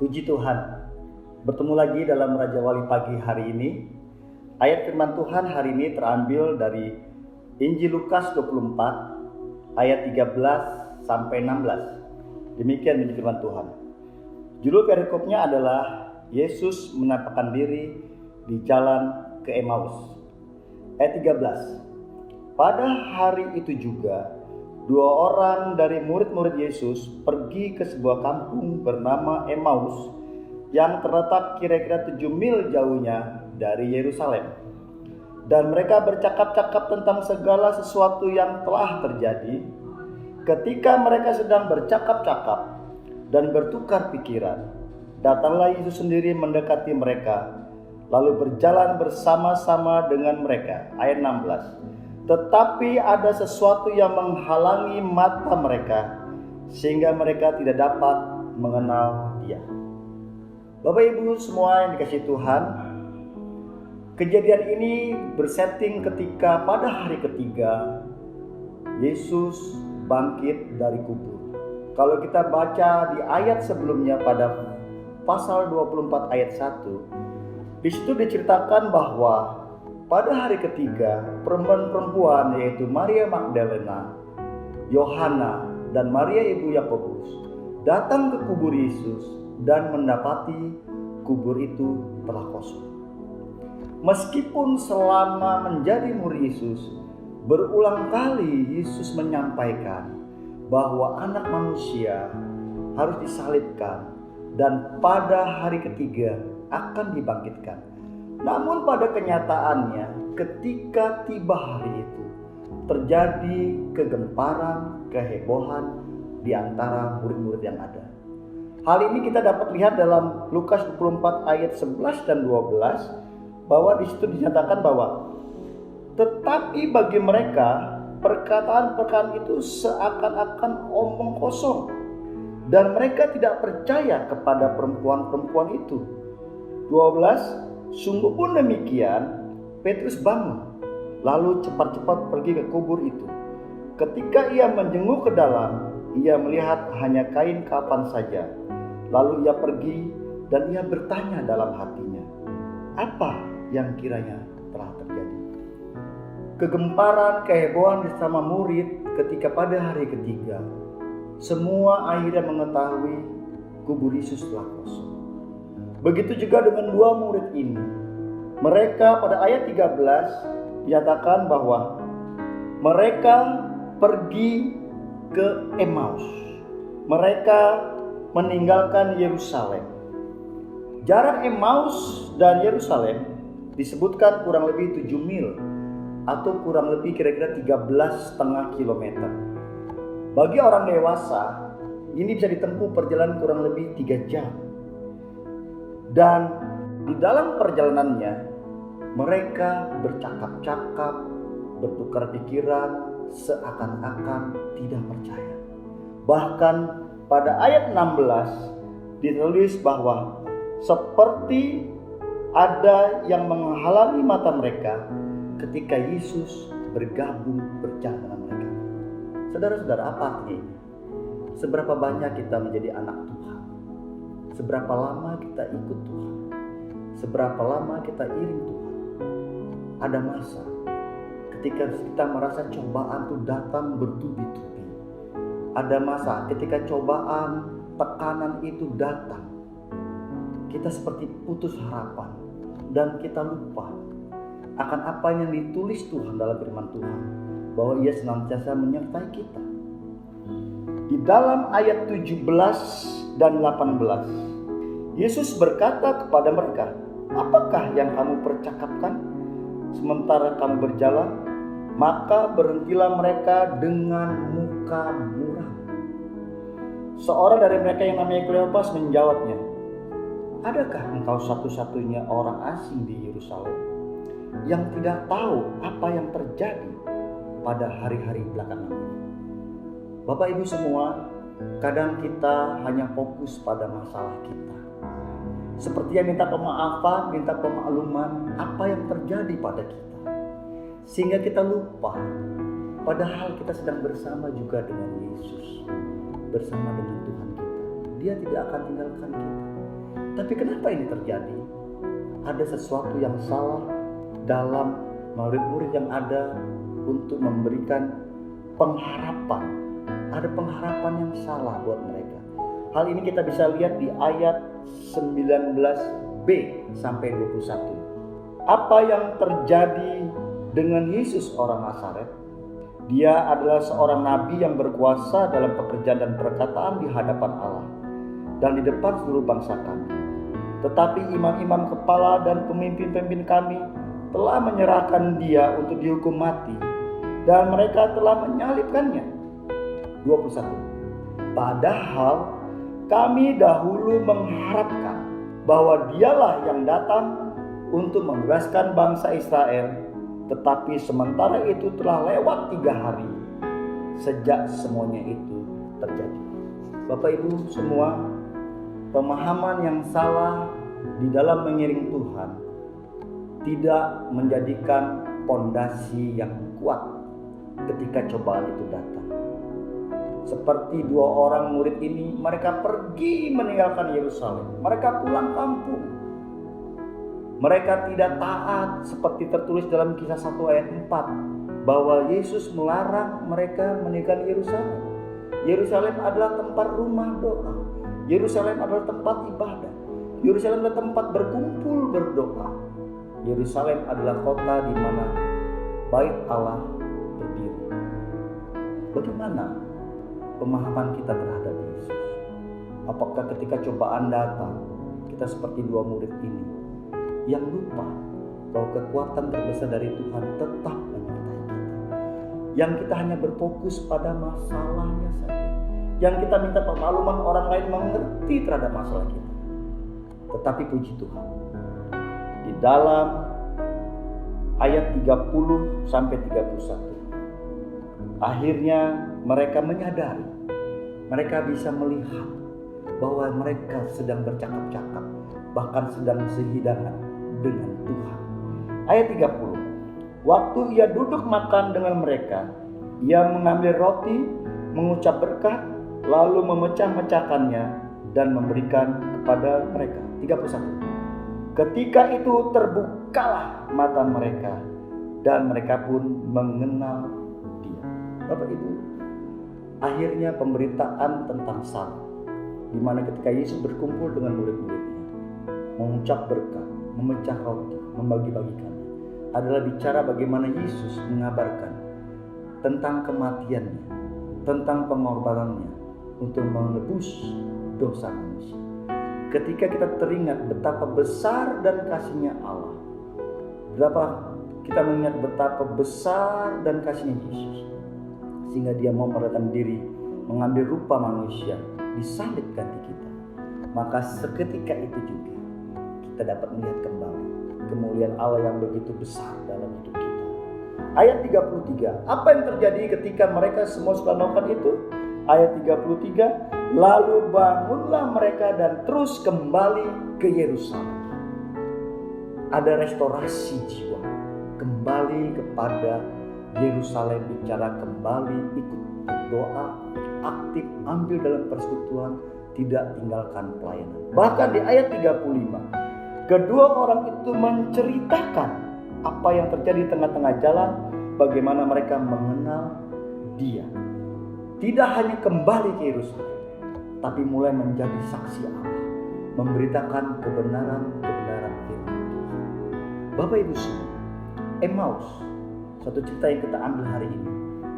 Puji Tuhan, bertemu lagi dalam Raja Wali Pagi hari ini. Ayat firman Tuhan hari ini terambil dari Injil Lukas 24 ayat 13 sampai 16. Demikian bunyi firman Tuhan. Judul perikopnya adalah Yesus menampakkan diri di jalan ke Emmaus. Ayat 13. Pada hari itu juga dua orang dari murid-murid Yesus pergi ke sebuah kampung bernama Emmaus yang terletak kira-kira 7 mil jauhnya dari Yerusalem. Dan mereka bercakap-cakap tentang segala sesuatu yang telah terjadi. Ketika mereka sedang bercakap-cakap dan bertukar pikiran, datanglah Yesus sendiri mendekati mereka, lalu berjalan bersama-sama dengan mereka. Ayat 16. Tetapi ada sesuatu yang menghalangi mata mereka, sehingga mereka tidak dapat mengenal Dia. Bapak Ibu semua yang dikasihi Tuhan, kejadian ini bersetting ketika pada hari ketiga Yesus bangkit dari kubur. Kalau kita baca di ayat sebelumnya pada pasal 24 ayat 1, di situ diceritakan bahwa pada hari ketiga, perempuan-perempuan yaitu Maria Magdalena, Yohana, dan Maria ibu Yakobus datang ke kubur Yesus dan mendapati kubur itu telah kosong. Meskipun selama menjadi murid Yesus, berulang kali Yesus menyampaikan bahwa anak manusia harus disalibkan dan pada hari ketiga akan dibangkitkan. Namun pada kenyataannya ketika tiba hari itu terjadi kegemparan, kehebohan di antara murid-murid yang ada. Hal ini kita dapat lihat dalam Lukas 24 ayat 11 dan 12 bahwa di situ dinyatakan bahwa tetapi bagi mereka perkataan-perkataan itu seakan-akan omong kosong dan mereka tidak percaya kepada perempuan-perempuan itu. 12. Sungguh pun demikian, Petrus bangun, lalu cepat-cepat pergi ke kubur itu. Ketika ia menjenguk ke dalam, ia melihat hanya kain kafan saja. Lalu ia pergi dan ia bertanya dalam hatinya, apa yang kiranya telah terjadi? Kegemparan, kehebohan bersama murid ketika pada hari ketiga, semua akhirnya mengetahui kubur Yesus telah kosong. Begitu juga dengan dua murid ini. Mereka pada ayat 13 dinyatakan bahwa mereka pergi ke Emmaus. Mereka meninggalkan Yerusalem. Jarak Emmaus dan Yerusalem disebutkan kurang lebih 7 mil atau kurang lebih kira-kira 13,5 kilometer. Bagi orang dewasa, ini bisa ditempuh perjalanan kurang lebih 3 jam. Dan di dalam perjalanannya mereka bercakap-cakap, bertukar pikiran, seakan-akan tidak percaya. Bahkan pada ayat 16 ditulis bahwa seperti ada yang menghalangi mata mereka ketika Yesus bergabung berjalan dengan mereka. Saudara-saudara, apa artinya ini? Seberapa banyak kita menjadi anak Tuhan? Seberapa lama kita ikut Tuhan? Seberapa lama kita iring Tuhan? Ada masa ketika kita merasa cobaan itu datang bertubi-tubi. Ada masa ketika cobaan, tekanan itu datang, kita seperti putus harapan dan kita lupa akan apa yang ditulis Tuhan dalam firman Tuhan, bahwa Ia senantiasa menyertai kita. Di dalam ayat 17 dan 18, Yesus berkata kepada mereka, apakah yang kamu percakapkan sementara kamu berjalan? Maka berhentilah mereka dengan muka muram. Seorang dari mereka yang namanya Kleopas menjawabnya, adakah engkau satu-satunya orang asing di Yerusalem yang tidak tahu apa yang terjadi pada hari-hari belakangan ini? Bapak Ibu semua, kadang kita hanya fokus pada masalah kita. Sepertinya minta pemaafan, minta pemakluman apa yang terjadi pada kita. Sehingga kita lupa, padahal kita sedang bersama juga dengan Yesus, bersama dengan Tuhan kita. Dia tidak akan tinggalkan kita. Tapi kenapa ini terjadi? Ada sesuatu yang salah dalam murid-murid yang ada untuk memberikan pengharapan. Ada pengharapan yang salah buat mereka. Hal ini kita bisa lihat di ayat 19b sampai 21. Apa yang terjadi dengan Yesus orang Nazaret? Dia adalah seorang nabi yang berkuasa dalam pekerjaan dan perkataan di hadapan Allah dan di depan seluruh bangsa kami. Tetapi imam-imam kepala dan pemimpin-pemimpin kami telah menyerahkan dia untuk dihukum mati, dan mereka telah menyalibkannya. 21. Padahal kami dahulu mengharapkan bahwa dialah yang datang untuk membebaskan bangsa Israel, tetapi sementara itu telah lewat 3 hari sejak semuanya itu terjadi. Bapak Ibu semua, pemahaman yang salah di dalam mengiring Tuhan tidak menjadikan pondasi yang kuat ketika cobaan itu datang. Seperti 2 orang murid ini, mereka pergi meninggalkan Yerusalem. Mereka pulang kampung. Mereka tidak taat seperti tertulis dalam Kisah 1 ayat 4 bahwa Yesus melarang mereka meninggalkan Yerusalem. Yerusalem adalah tempat rumah doa. Yerusalem adalah tempat ibadah. Yerusalem adalah tempat berkumpul berdoa. Yerusalem adalah kota di mana bait Allah berdiri. Bagaimana pemahaman kita terhadap Yesus? Apakah ketika cobaan datang, kita seperti 2 murid ini yang lupa bahwa kekuatan terbesar dari Tuhan tetap menyertai kita? Yang kita hanya berfokus pada masalahnya saja. Yang kita minta pemaluman orang lain mengerti terhadap masalah kita. Tetapi puji Tuhan, di dalam ayat 30 sampai 31, akhirnya mereka menyadari, mereka bisa melihat bahwa mereka sedang bercakap-cakap, bahkan sedang sehidangan dengan Tuhan. Ayat 30, waktu ia duduk makan dengan mereka, ia mengambil roti, mengucap berkat, lalu memecah-mecahkannya dan memberikan kepada mereka. 31, ketika itu terbukalah mata mereka dan mereka pun mengenal Dia. Bapak Ibu, akhirnya pemberitaan tentang salat, di mana ketika Yesus berkumpul dengan murid-muridnya, mengucap berkat, memecah roti, membagi-bagikannya, adalah bicara bagaimana Yesus mengabarkan tentang kematiannya, tentang pengorbanannya untuk menebus dosa manusia. Ketika kita teringat betapa besar dan kasihnya Allah, kita mengingat betapa besar dan kasihnya Yesus, sehingga Dia mau merelakan diri, mengambil rupa manusia, disalib ganti kita. Maka seketika itu juga kita dapat melihat kembali kemuliaan Allah yang begitu besar dalam hidup kita. Ayat 33, apa yang terjadi ketika mereka semua sudah melakukan itu? Ayat 33, lalu bangunlah mereka dan terus kembali ke Yerusalem. Ada restorasi jiwa, kembali kepada Yerusalem, bicara kembali, ikut berdoa, aktif, ambil dalam persekutuan, tidak tinggalkan pelayanan. Bahkan di ayat 35, kedua orang itu menceritakan apa yang terjadi di tengah-tengah jalan, bagaimana mereka mengenal Dia. Tidak hanya kembali ke Yerusalem, tapi mulai menjadi saksi Allah, memberitakan kebenaran-kebenaran firman Tuhan. Bapak Ibu semua, Emmaus, satu cerita yang kita ambil hari ini,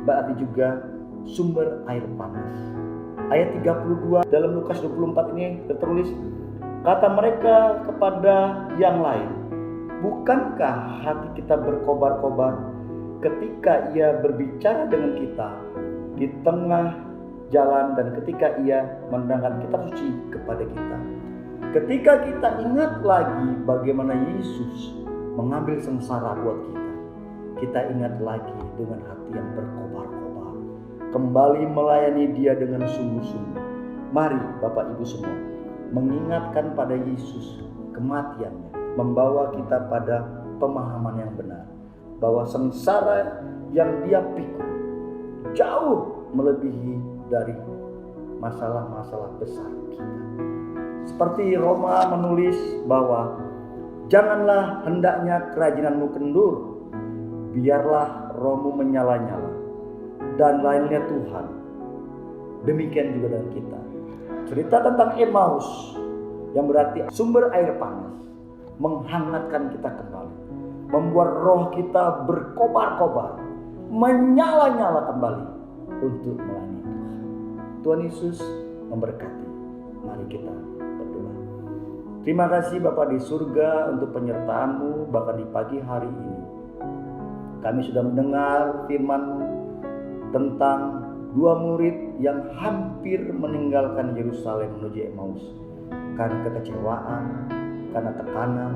berarti juga sumber air panas. Ayat 32 dalam Lukas 24 ini tertulis, kata mereka kepada yang lain, bukankah hati kita berkobar-kobar ketika Ia berbicara dengan kita di tengah jalan dan ketika Ia menerangkan kitab suci kepada kita? Ketika kita ingat lagi bagaimana Yesus mengambil sengsara buat kita ingat lagi dengan hati yang berkobar-kobar, kembali melayani Dia dengan sungguh-sungguh. Mari Bapak Ibu semua mengingatkan pada Yesus, kematiannya membawa kita pada pemahaman yang benar bahwa sengsara yang Dia pikul jauh melebihi dari masalah-masalah besar kita. Seperti Roma menulis bahwa janganlah hendaknya kerajinanmu kendur, biarlah rohmu menyala-nyala, dan lainnya Tuhan. Demikian juga dengan kita. Cerita tentang Emmaus yang berarti sumber air panas menghangatkan kita kembali, membuat roh kita berkobar-kobar, menyala-nyala kembali untuk melayani Tuhan. Tuhan Yesus memberkati. Mari kita berdoa. Terima kasih Bapa di surga untuk penyertaan-Mu bahkan di pagi hari ini. Kami sudah mendengar firman-Mu tentang dua murid yang hampir meninggalkan Yerusalem menuju Emmaus karena kekecewaan, karena tekanan,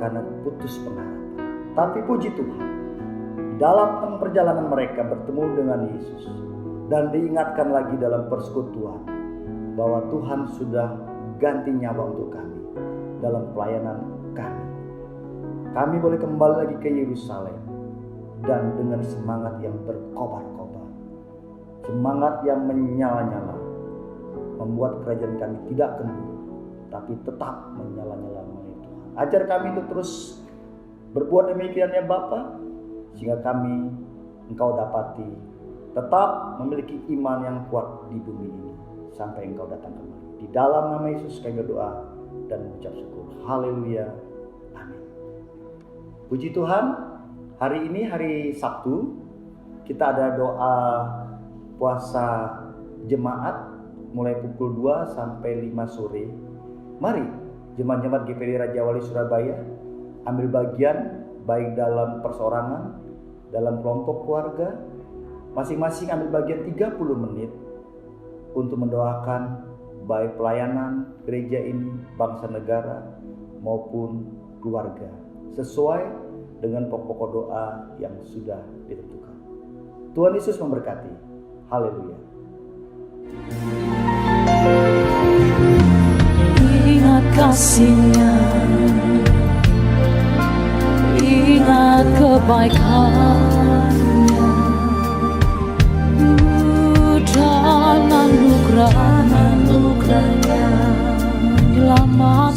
karena putus pengharapan. Tapi puji Tuhan, dalam perjalanan mereka bertemu dengan Yesus dan diingatkan lagi dalam persekutuan bahwa Tuhan sudah ganti nyawa untuk kami dalam pelayanan kami. Kami boleh kembali lagi ke Yerusalem dan dengan semangat yang berkobar-kobar, semangat yang menyala-nyala, membuat kerajaan kami tidak kendur, tapi tetap menyala-nyala melalui Tuhan. Ajar kami untuk terus berbuat demikian ya Bapa, sehingga kami Engkau dapati tetap memiliki iman yang kuat di bumi ini sampai Engkau datang kembali. Di dalam nama Yesus kami berdoa dan mengucap syukur. Haleluya. Amin. Puji Tuhan, hari ini hari Sabtu kita ada doa puasa jemaat mulai pukul 2 sampai 5 sore. Mari jemaat-jemaat GPD Raja Wali Surabaya ambil bagian baik dalam perseorangan, dalam kelompok keluarga, masing-masing ambil bagian 30 menit untuk mendoakan baik pelayanan gereja ini, bangsa negara maupun keluarga sesuai dengan pokok doa yang sudah ditentukan. Tuhan Yesus memberkati. Haleluya. Ingat kasih-Nya, ingat kebaikan-Nya, dan anugerah-Nya, selamat